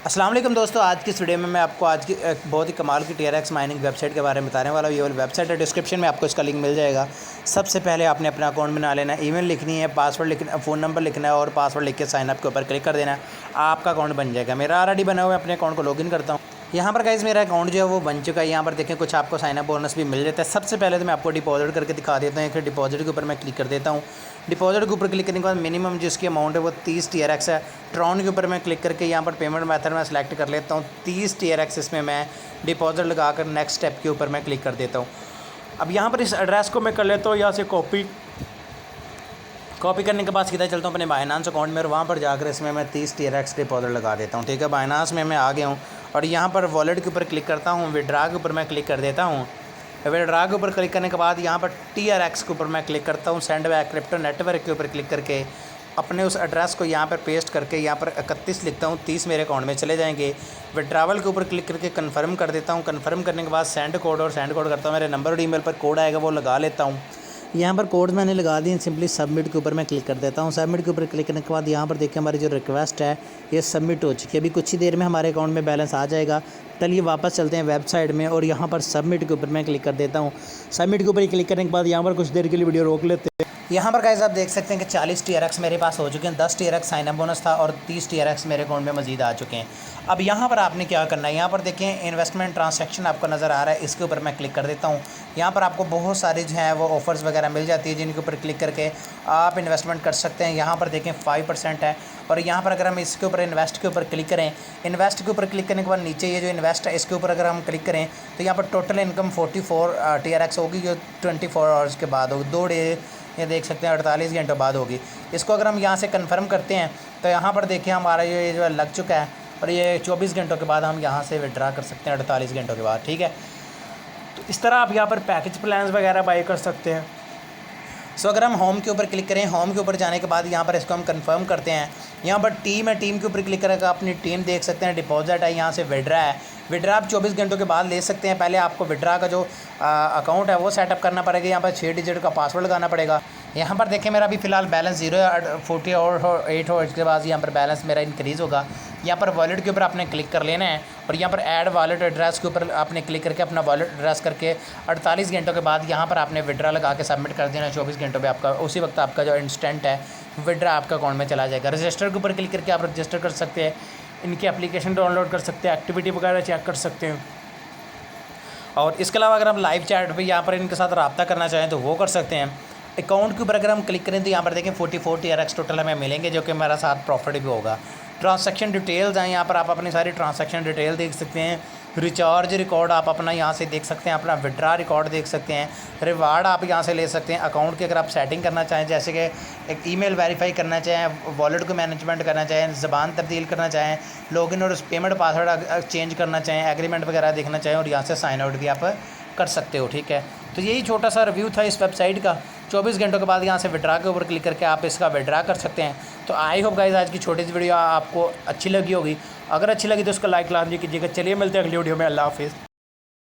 अस्सलाम वालेकुम दोस्तों, आज की इस वीडियो में मैं आपको आज की एक बहुत ही कमाल की TRX माइनिंग वेबसाइट के बारे में बताने वाला हूँ। ये वाली वेबसाइट है, डिस्क्रिप्शन में आपको इसका लिंक मिल जाएगा। सबसे पहले आपने अपना अकाउंट बना लेना है, ईमेल लिखनी है, पासवर्ड लिखना, फ़ोन नंबर लिखना है और पासवर्ड लिख के साइन अप के ऊपर क्लिक कर देना है। आपका अकाउंट बन जाएगा। मेरा ऑलरेडी बना हुआ है, अपने अकाउंट को लॉगिन करता हूँ। यहाँ पर गाइस मेरा अकाउंट जो है वो बन चुका है। यहाँ पर देखें कुछ आपको साइन अप बोनस भी मिल जाता है। सबसे पहले तो मैं आपको डिपॉजिट करके दिखा देता हूँ। फिर डिपॉजिट के ऊपर मैं क्लिक कर देता हूँ। डिपॉजिट के ऊपर क्लिक करने के बाद मिनिमम जिसकी अमाउंट है वो 30 TRX है। ट्रॉन के ऊपर मैं क्लिक करके यहाँ पर पेमेंट मेथड में सेलेक्ट कर लेता हूँ। 30 TRX इसमें मैं डिपॉजिट लगा कर नेक्स्ट स्टेप के ऊपर मैं क्लिक कर देता हूँ। अब यहाँ पर इस एड्रेस को मैं कर लेता हूँ यहाँ से कॉपी करने के बाद सीधा चलता हूँ अपने बाइनांस अकाउंट में और वहाँ पर जाकर इसमें मैं 30 TRX डिपॉजिट लगा देता हूँ। ठीक है, बाइनांस में मैं आ गया हूँ और यहाँ पर वॉलेट के ऊपर क्लिक करता हूँ। विड्रा के ऊपर मैं क्लिक कर देता हूँ। विड्रा के ऊपर क्लिक करने के बाद यहाँ पर TRX के ऊपर मैं क्लिक करता हूँ। सेंड बैक क्रिप्टो नेटवर्क के ऊपर क्लिक करके अपने उस एड्रेस को यहाँ पर पेस्ट करके यहाँ पर 31 लिखता हूँ, 30 मेरे अकाउंट में चले जाएंगे। विड्रावल के ऊपर क्लिक करके कन्फर्म कर देता हूँ। कन्फर्म करने के बाद सेंड कोड करता हूँ। मेरे नंबर और ईमेल पर कोड आएगा वो लगा लेता हूँ। यहाँ पर कोड मैंने लगा दिए। सिंपली सबमिट के ऊपर मैं क्लिक कर देता हूँ। सबमिट के ऊपर क्लिक करने के बाद यहाँ पर देखिए हमारी जो रिक्वेस्ट है ये सबमिट हो चुकी है। अभी कुछ ही देर में हमारे अकाउंट में बैलेंस आ जाएगा। चलिए वापस चलते हैं वेबसाइट में और यहाँ पर सबमिट के ऊपर मैं क्लिक कर देता हूँ। सबमिट के ऊपर क्लिक करने के बाद यहाँ पर कुछ देर के लिए वीडियो रोक लेते हैं। यहाँ पर गाइस आप देख सकते हैं कि 40 TRX मेरे पास हो चुके हैं। 10 TRX साइन अप बोनस था और 30 TRX मेरे अकाउंट में मजीद आ चुके हैं। अब यहाँ पर आपने क्या करना है, यहाँ पर देखें इन्वेस्टमेंट ट्रांसैक्शन आपको नज़र आ रहा है, इसके ऊपर मैं क्लिक कर देता हूँ। यहाँ पर आपको बहुत सारी जो है वो ऑफ़र्स वगैरह मिल जाती है जिनके ऊपर क्लिक करके आप इन्वेस्टमेंट कर सकते हैं। यहाँ पर देखें 5% है और यहाँ पर अगर हम इसके ऊपर इन्वेस्ट के ऊपर क्लिक करें, इन्वेस्ट के ऊपर क्लिक करने के बाद नीचे ये जो इन्वेस्ट है इसके ऊपर अगर हम क्लिक करें तो यहाँ पर टोटल इनकम 44 TRX होगी जो 24 आवर्स के बाद होगी। 2 डे ये देख सकते हैं 48 घंटों बाद होगी। इसको अगर हम यहाँ से कंफर्म करते हैं तो यहाँ पर देखिए हमारा ये जो लग चुका है और ये 24 घंटों के बाद हम यहाँ से विड्रा कर सकते हैं 48 घंटों के बाद। ठीक है, तो इस तरह आप यहाँ पर पैकेज प्लान्स वगैरह बाई कर सकते हैं। सो अगर हम होम के ऊपर क्लिक करें, होम के ऊपर जाने के बाद यहाँ पर इसको हम कंफर्म करते हैं। यहाँ पर टीम है, टीम के ऊपर क्लिक करके अपनी टीम देख सकते हैं। डिपॉजिट है, यहाँ से विड्रा है। विड्रा आप 24 घंटों के बाद ले सकते हैं। पहले आपको विड्रा का जो अकाउंट है वो सेटअप करना पड़ेगा। यहाँ पर 6 डिजिट का पासवर्ड लगाना पड़ेगा। यहाँ पर देखें मेरा अभी फ़िलहाल बैलेंस 0 है। 48 आवर्स के बाद यहाँ पर बैलेंस मेरा इंक्रीज़ होगा। यहाँ पर वॉलेट के ऊपर आपने क्लिक कर लेना है और यहाँ पर ऐड वॉलेट एड्रेस के ऊपर आपने क्लिक करके अपना वॉलेट एड्रेस करके 48 घंटों के बाद यहाँ पर आपने विड्रा लगा के सबमिट कर देना। 24 घंटों पे आपका उसी वक्त आपका जो इंस्टेंट है विड्रा आपका अकाउंट में चला जाएगा। रजिस्टर के ऊपर क्लिक करके आप रजिस्टर कर सकते हैं, इनकी एप्लीकेशन डाउनलोड कर सकते हैं, एक्टिविटी वगैरह चेक कर सकते हैं। और इसके अलावा अगर हम लाइव चैट पर यहाँ पर इनके साथ रब्ता करना चाहें तो वो कर सकते हैं। अकाउंट के ऊपर अगर हम क्लिक करें तो यहाँ पर देखें 44 TRX टोटल हमें मिलेंगे जो कि हमारा साथ प्रॉफिट भी होगा। ट्रांसैक्शन डिटेल्स हैं, यहाँ पर आप अपनी सारी ट्रांसैक्शन डिटेल देख सकते हैं। रिचार्ज रिकॉर्ड आप अपना यहाँ से देख सकते हैं, अपना विड्रा रिकॉर्ड देख सकते हैं। रिवार्ड आप यहाँ से ले सकते हैं। अकाउंट की अगर आप सेटिंग करना चाहें, जैसे कि एक ईमेल वेरीफाई करना चाहें, वॉलेट को मैनेजमेंट करना चाहें, ज़बान तब्दील करना चाहें, लॉगिन और पेमेंट पासवर्ड चेंज करना चाहें, एग्रीमेंट वगैरह देखना चाहें और यहाँ से साइन आउट भी आप कर सकते हो। ठीक है, तो यही छोटा सा रिव्यू था इस वेबसाइट का। 24 घंटों के बाद यहाँ से विड्रा के ऊपर क्लिक करके आप इसका विड्रा कर सकते हैं। तो आई होप गाइस आज की छोटी सी वीडियो आपको अच्छी लगी होगी। अगर अच्छी लगी तो उसका लाइक लाजमी कीजिएगा। चलिए मिलते हैं अगली वीडियो में। अल्लाह हाफिज़।